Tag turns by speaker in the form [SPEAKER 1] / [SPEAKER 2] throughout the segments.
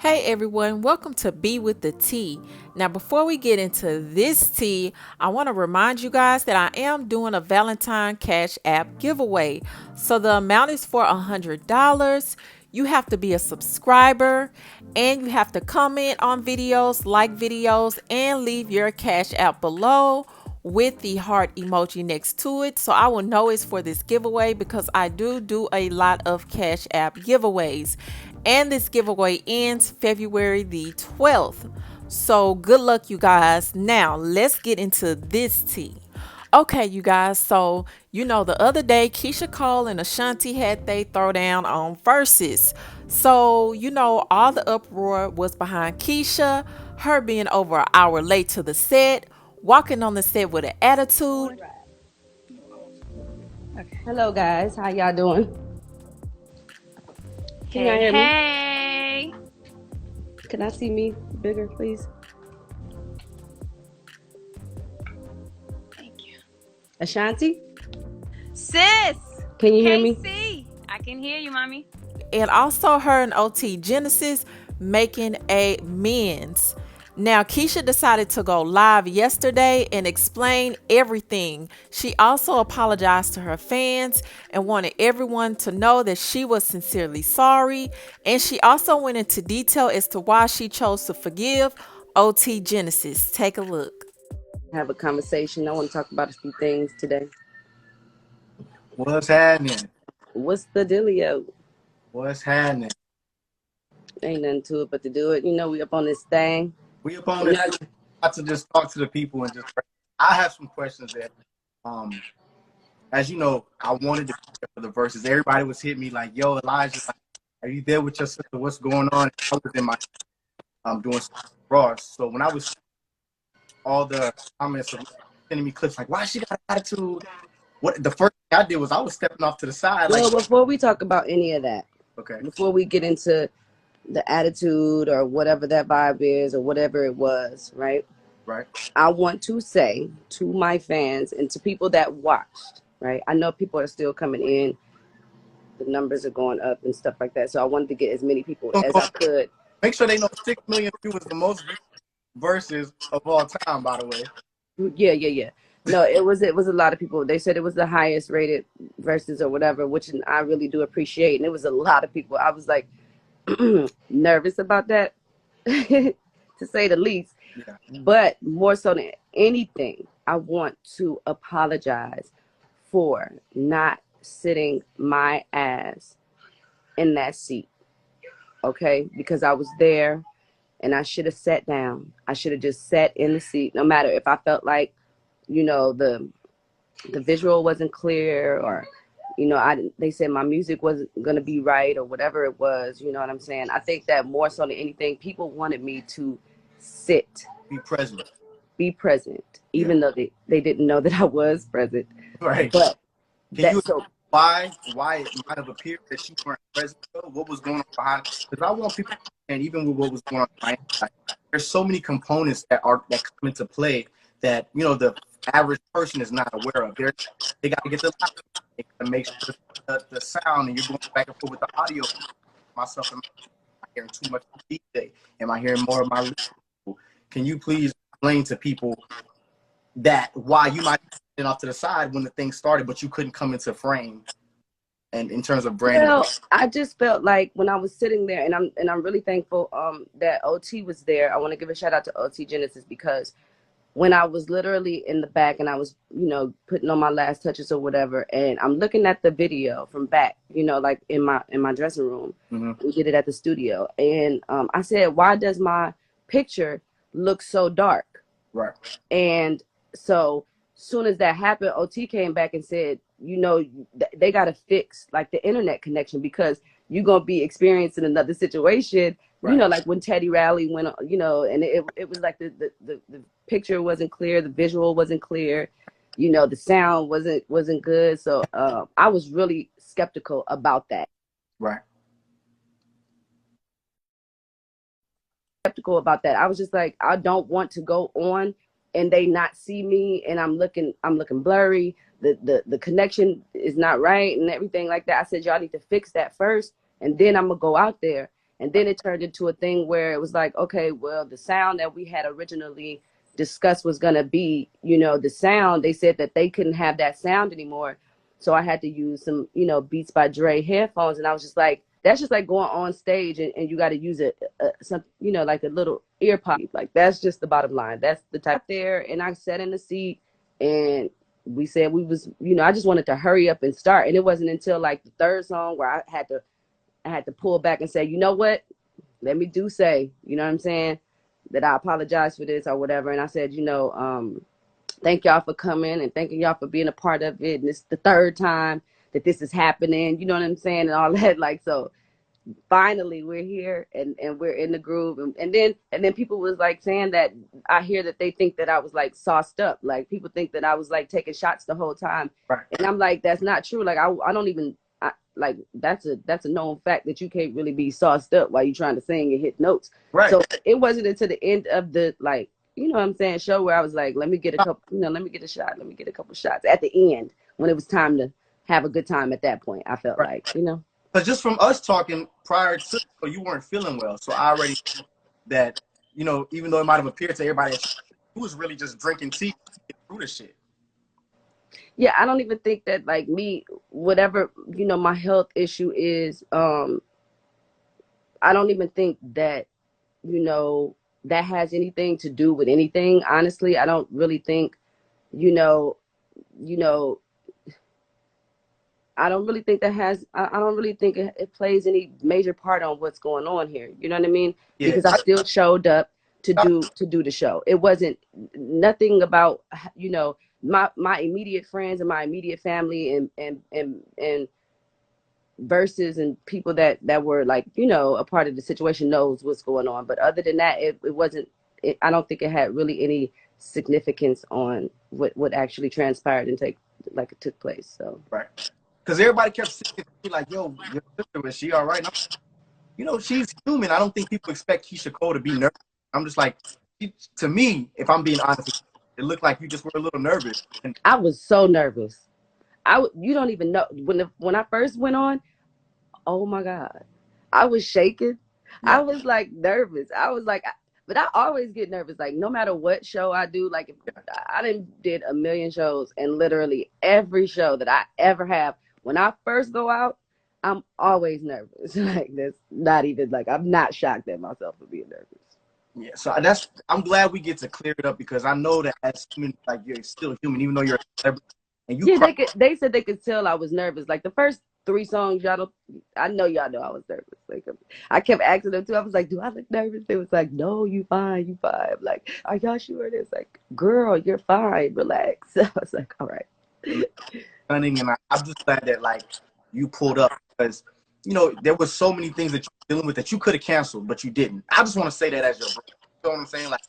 [SPEAKER 1] Hey everyone, welcome to Be with the Tea. Now, before we get into this tea, I want to remind you guys that I am doing a Valentine Cash App giveaway. So the amount is for $100. You have to be a subscriber and you have to comment on videos, like videos, and leave your Cash App below with the heart emoji next to it, so I will know it's for this giveaway because I do a lot of Cash App giveaways, and this giveaway ends February the 12th. So good luck, you guys. Now let's get into this tea. Okay, you guys, so the other day Keyshia Cole and Ashanti had they throwdown on verses. So all the uproar was behind Keyshia, her being over an hour late to the set, walking on the set with an attitude.
[SPEAKER 2] Okay. Hello guys, how y'all doing? Can y'all
[SPEAKER 3] Hey,
[SPEAKER 2] hear me?
[SPEAKER 3] hey.
[SPEAKER 2] Can I see me bigger, please?
[SPEAKER 3] Thank you.
[SPEAKER 2] Ashanti,
[SPEAKER 3] Sis,
[SPEAKER 2] can you hear me?
[SPEAKER 3] KC. I can hear you, mommy.
[SPEAKER 1] And also her and OT Genasis making amends. Now, Keyshia decided to go live yesterday and explain everything. She also apologized to her fans and wanted everyone to know that she was sincerely sorry. And she also went into detail as to why she chose to forgive OT Genesis. Take a look.
[SPEAKER 2] Have a conversation. I want to talk about a few things today.
[SPEAKER 4] What's happening?
[SPEAKER 2] What's the dealio?
[SPEAKER 4] What's happening?
[SPEAKER 2] Ain't nothing to it but to do it. We up on this thing.
[SPEAKER 4] We up on
[SPEAKER 2] You
[SPEAKER 4] this
[SPEAKER 2] know,
[SPEAKER 4] about to just talk to the people and just. I have some questions that, as you know, I wanted to be there for the verses. Everybody was hitting me like, "Yo, Elijah, like, are you there with your sister? What's going on?" I was in my doing some raw. So when I was all the comments of sending me clips like, "Why she got attitude?" What the first thing I did was I was stepping off to the side like,
[SPEAKER 2] well, before we talk about any of that,
[SPEAKER 4] "Okay,
[SPEAKER 2] before we get into the attitude or whatever that vibe is or whatever it was, right?
[SPEAKER 4] right."
[SPEAKER 2] I want to say to my fans and to people that watched, right? I know people are still coming in. The numbers are going up and stuff like that. So I wanted to get as many people as I could.
[SPEAKER 4] Make sure they know 6 million viewers, the most verses of all time, by the way.
[SPEAKER 2] Yeah. No, it was a lot of people. They said it was the highest rated verses or whatever, which I really do appreciate. And it was a lot of people. I was like nervous about that, to say the least.
[SPEAKER 4] Yeah.
[SPEAKER 2] But more so than anything, I want to apologize for not sitting my ass in that seat. Okay, because I was there and I should have sat down. I should have just sat in the seat, no matter if I felt like, the visual wasn't clear, or they said my music wasn't gonna be right, or whatever it was. You know what I'm saying? I think that more so than anything, people wanted me to sit,
[SPEAKER 4] Be present.
[SPEAKER 2] be present,
[SPEAKER 4] Yeah.
[SPEAKER 2] even though they didn't know that I was present.
[SPEAKER 4] Right.
[SPEAKER 2] But
[SPEAKER 4] Can you
[SPEAKER 2] that so
[SPEAKER 4] why it might have appeared that you weren't present? Though? What was going on behind? Because I want people, and even with what was going on behind, like, there's so many components that come into play that the average person is not aware of. They got to get the light. They got to make sure the sound, and you're going back and forth with the audio. Myself, am I hearing too much of the DJ? Am I hearing more of my? Can you please explain to people that why you might be sitting off to the side when the thing started, but you couldn't come into frame, and in terms of branding?
[SPEAKER 2] well, I just felt like when I was sitting there, and I'm really thankful that OT was there. I want to give a shout out to OT Genasis, because when I was literally in the back and I was, putting on my last touches or whatever, and I'm looking at the video from back, like in my dressing room.
[SPEAKER 4] Mm-hmm.
[SPEAKER 2] We did it at the studio, and I said, why does my picture look so dark?
[SPEAKER 4] Right.
[SPEAKER 2] And so soon as that happened, OT came back and said, they got to fix like the internet connection, because you're going to be experiencing another situation,
[SPEAKER 4] Right.
[SPEAKER 2] like when Teddy Riley went, and it was like the picture wasn't clear. The visual wasn't clear. The sound wasn't good. So I was really skeptical about that.
[SPEAKER 4] Right.
[SPEAKER 2] Skeptical about that. I was just like, I don't want to go on and they not see me, and I'm looking blurry. The connection is not right and everything like that. I said, y'all need to fix that first, and then I'm gonna go out there And then it turned into a thing where it was like, okay, well, the sound that we had originally discussed was going to be, the sound. They said that they couldn't have that sound anymore. So I had to use some, Beats by Dre headphones. And I was just like, that's just like going on stage and you got to use some, like a little ear pop. Like, that's just the bottom line. That's the type there. And I sat in the seat and we said we was, I just wanted to hurry up and start. And it wasn't until like the third song where I had to pull back and say, you know what? Let me say, you know what I'm saying? That I apologize for this or whatever. And I said, thank y'all for coming and thanking y'all for being a part of it. And it's the third time that this is happening, you know what I'm saying? And all that. Like, so finally we're here and we're in the groove. And then people was like saying that I hear that they think that I was like sauced up. Like people think that I was like taking shots the whole time.
[SPEAKER 4] Right.
[SPEAKER 2] And I'm like, that's not true. Like I don't even, like that's a known fact that you can't really be sauced up while you're trying to sing and hit notes.
[SPEAKER 4] Right.
[SPEAKER 2] So it wasn't until the end of the, like, you know what I'm saying, show where I was like, let me get a couple, let me get a shot. Let me get a couple shots at the end when it was time to have a good time at that point. I felt like,
[SPEAKER 4] But just from us talking prior to, you weren't feeling well. So I already knew that, even though it might have appeared to everybody, you was really just drinking tea to get through the shit.
[SPEAKER 2] Yeah, I don't even think that like me, whatever, my health issue is, I don't even think that, that has anything to do with anything. Honestly, I don't really think, I don't really think I don't really think it plays any major part on what's going on here. You know what I mean?
[SPEAKER 4] Yeah.
[SPEAKER 2] Because I still showed up to do the show. It wasn't nothing about, my immediate friends and my immediate family and verses and people that were like, a part of the situation knows what's going on. But other than that, it wasn't, I don't think it had really any significance on what actually transpired and it took place. So.
[SPEAKER 4] Right. Because everybody kept saying like, yo, your sister, is she all right? She's human. I don't think people expect Keyshia Cole to be nervous. I'm just like, to me, if I'm being honest, it looked like you just were a little nervous. And
[SPEAKER 2] I was so nervous. You don't even know when I first went on. Oh my God, I was shaking.
[SPEAKER 4] Yeah.
[SPEAKER 2] I was like nervous. I was like, but I always get nervous. Like no matter what show I do, like if I did a million shows, and literally every show that I ever have, when I first go out, I'm always nervous. Like that's not even like I'm not shocked at myself for being nervous.
[SPEAKER 4] Yeah, so I'm glad we get to clear it up because I know that as human, like you're still human, even though you're a celebrity. And
[SPEAKER 2] they said they could tell I was nervous. Like the first 3 songs, I know y'all know I was nervous. Like I kept asking them too. I was like, "Do I look nervous?" They was like, "No, you fine, you fine." I'm like, "Are y'all sure?" It's like, "Girl, you're fine. Relax." I was like, "All right."
[SPEAKER 4] And I'm just glad that like you pulled up because there was so many things that you're dealing with that you could have canceled, but you didn't. I just want to say that as your brother. You know what I'm saying? Like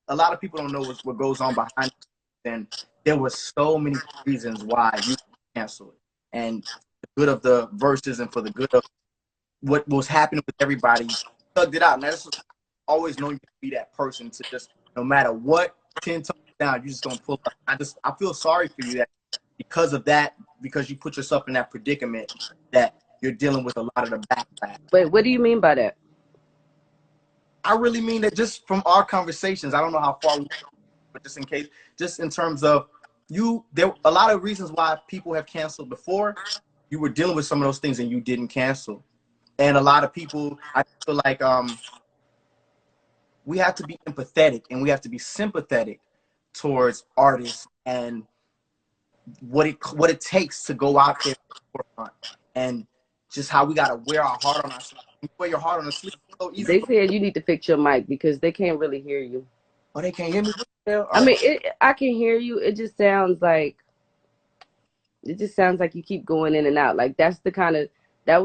[SPEAKER 4] a lot of people don't know what goes on behind it. And there were so many reasons why you canceled it. And for the good of the verses and for the good of what was happening with everybody, you thugged it out. And that's always known you to be that person to just, no matter what, 10 toes down, you just don't pull up. I feel sorry for you that because of that, because you put yourself in that predicament, that you're dealing with a lot of the backlash.
[SPEAKER 2] Wait, what do you mean by that?
[SPEAKER 4] I really mean that just from our conversations, I don't know how far we go, but just in case, just in terms of there a lot of reasons why people have canceled before. You were dealing with some of those things and you didn't cancel. And a lot of people, I feel like we have to be empathetic and we have to be sympathetic towards artists and what it takes to go out there at the forefront, and just how we gotta wear our heart on our sleeve. You wear your heart on the sleeve so easy.
[SPEAKER 2] They said you need to fix your mic because they can't really hear you.
[SPEAKER 4] Oh, they can't hear me?
[SPEAKER 2] I mean, I can hear you. It just sounds like you keep going in and out. Like that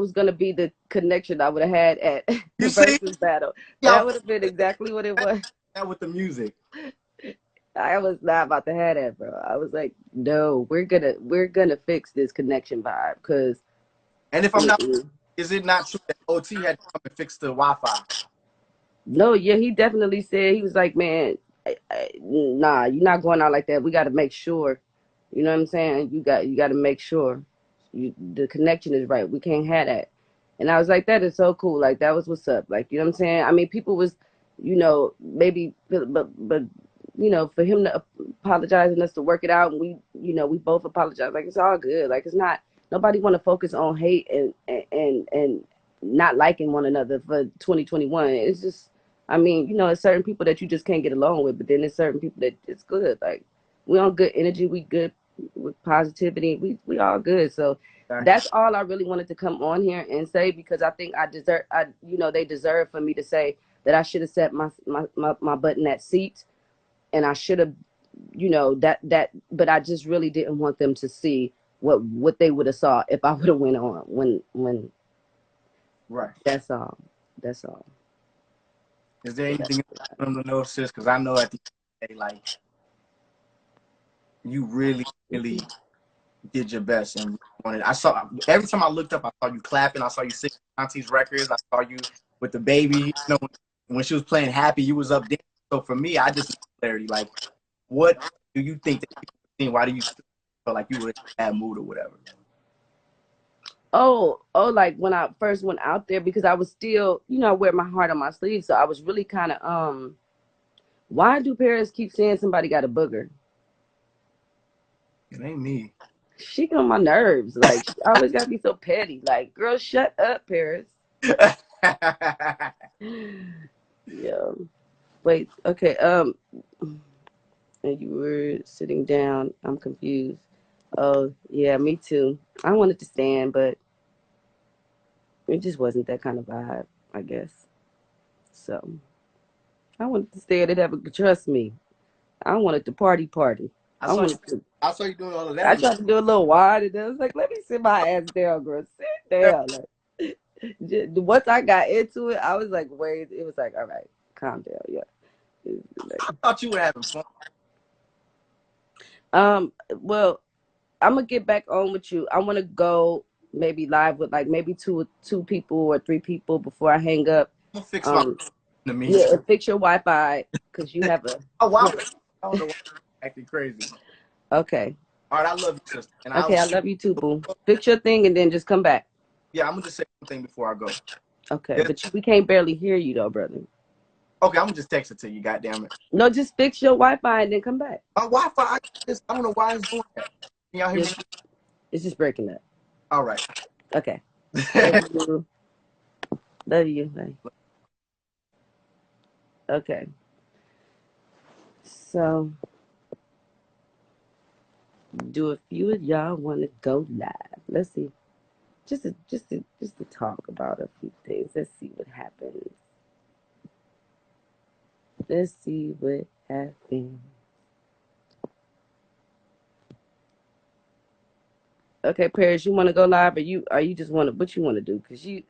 [SPEAKER 2] was gonna be the connection I would have had at the versus battle. That would have been exactly what it was.
[SPEAKER 4] That with the music.
[SPEAKER 2] I was not about to have that, bro. I was like, no, we're gonna fix this connection vibe, because.
[SPEAKER 4] And if I'm not, is it not true that OT had to come and fix the Wi-Fi?
[SPEAKER 2] No, yeah, he definitely said, he was like, man, nah, you're not going out like that. We got to make sure, you know what I'm saying? You got to make sure the connection is right. We can't have that. And I was like, that is so cool. Like, that was what's up. Like, you know what I'm saying? I mean, people was, maybe, but, for him to apologize and us to work it out, and we both apologize. Like, it's all good. Like, it's not, nobody want to focus on hate and not liking one another for 2021. It's just, I mean, it's certain people that you just can't get along with, but then there's certain people that it's good. Like, we on good energy. We good with positivity. We all good. So that's all I really wanted to come on here and say, because I think they deserve for me to say that I should have set my butt in that seat, and I should have, but I just really didn't want them to see what they would have saw if I would have went on when.
[SPEAKER 4] Right.
[SPEAKER 2] That's all. That's all.
[SPEAKER 4] Is there anything you want them to know, sis? Because I know at the end of the day, like, you really, really did your best and wanted. I saw every time I looked up, I saw you clapping. I saw you singing Ashanti's records. I saw you with the baby. When she was playing Happy, you was up there. So for me, I just need clarity. Like, what do you think that people are seeing? Why do you feel like you were in a bad mood or whatever?
[SPEAKER 2] Oh, like when I first went out there, because I was still, I wear my heart on my sleeve. So I was really kind of, why do parents keep saying somebody got a booger?
[SPEAKER 4] It ain't me.
[SPEAKER 2] She get on my nerves. Like, she always got to be so petty. Like, girl, shut up, Paris. Yeah. Wait, okay. And you were sitting down. I'm confused. Oh, yeah, me too. I wanted to stand, but it just wasn't that kind of vibe, I guess. So I wanted to stand and have a, trust me, I wanted to party.
[SPEAKER 4] I
[SPEAKER 2] I
[SPEAKER 4] saw
[SPEAKER 2] wanted to.
[SPEAKER 4] you doing all of
[SPEAKER 2] I
[SPEAKER 4] that.
[SPEAKER 2] tried to do a little wide, and I was like, let me sit my ass down, girl. Sit down. Like, once I got into it, I was like, wait. It was like, all right, calm down. Yeah.
[SPEAKER 4] I thought you were having fun.
[SPEAKER 2] Well, I'm gonna get back on with you. I want to go maybe live with like maybe two people or three people before I hang up.
[SPEAKER 4] I'm gonna fix my to me.
[SPEAKER 2] Yeah, and fix your Wi-Fi because you have a.
[SPEAKER 4] Oh wow! I don't know why I'm acting crazy.
[SPEAKER 2] Okay.
[SPEAKER 4] All right, I love you, sister. And
[SPEAKER 2] Okay, I love you too, boo. Fix your thing and then just come back.
[SPEAKER 4] Yeah, I'm gonna just say one thing before I go.
[SPEAKER 2] Okay,
[SPEAKER 4] Yeah.
[SPEAKER 2] but we can't barely hear you though, brother.
[SPEAKER 4] Okay, I'm gonna just text it to you. Goddamn it.
[SPEAKER 2] No, just fix your Wi-Fi and then come back.
[SPEAKER 4] My Wi-Fi, I don't know why it's doing that. Can y'all hear me?
[SPEAKER 2] It's just breaking up.
[SPEAKER 4] All right.
[SPEAKER 2] Okay. Love you. Love you. Bye. Okay. So, do a few of y'all want to go live? Let's see. Just to talk about a few things. Let's see what happens. Let's see what happens. Okay, Paris, you want to go live, or you just want to? What you want to do? Cause you